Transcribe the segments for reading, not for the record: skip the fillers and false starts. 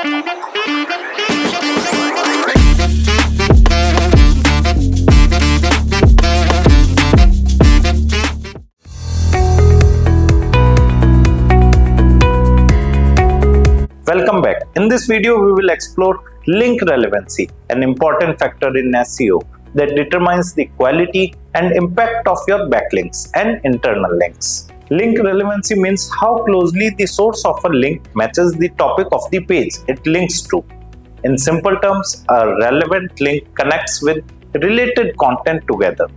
Welcome back. In this video, we will explore link relevancy, an important factor in SEO that determines the quality and impact of your backlinks and internal links. Link relevancy means how closely the source of a link matches the topic of the page it links to. In simple terms, a relevant link connects with related content together.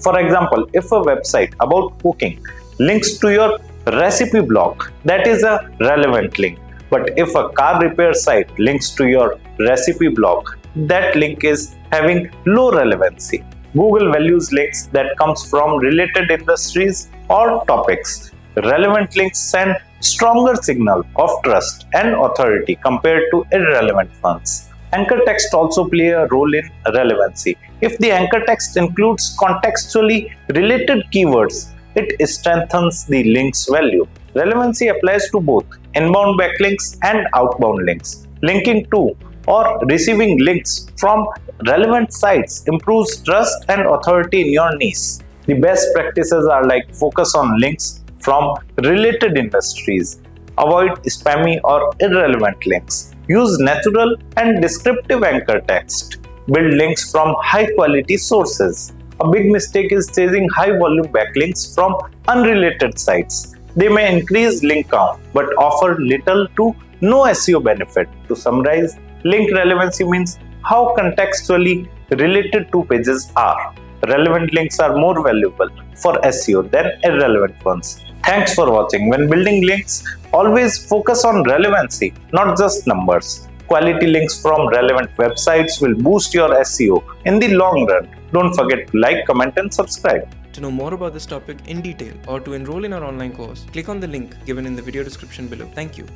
For example, if a website about cooking links to your recipe blog, that is a relevant link. But if a car repair site links to your recipe blog, that link is having low relevancy. Google values links that comes from related industries or topics. Relevant links send stronger signal of trust and authority compared to irrelevant ones. Anchor text also play a role in relevancy. If the anchor text includes contextually related keywords, it strengthens the link's value. Relevancy applies to both inbound backlinks and outbound links. Linking to or receiving links from relevant sites improves trust and authority in your niche. The best practices are like focus on links from related industries. Avoid spammy or irrelevant links. Use natural and descriptive anchor text. Build links from high quality sources. A big mistake is chasing high volume backlinks from unrelated sites. They may increase link count but offer little to no SEO benefit. To summarize, link relevancy means how contextually related two pages are. Relevant links are more valuable for SEO than irrelevant ones. Thanks for watching. When building links, always focus on relevancy, not just numbers. Quality links from relevant websites will boost your SEO in the long run. Don't forget to like, comment and subscribe. To know more about this topic in detail or to enroll in our online course, click on the link given in the video description below. Thank you.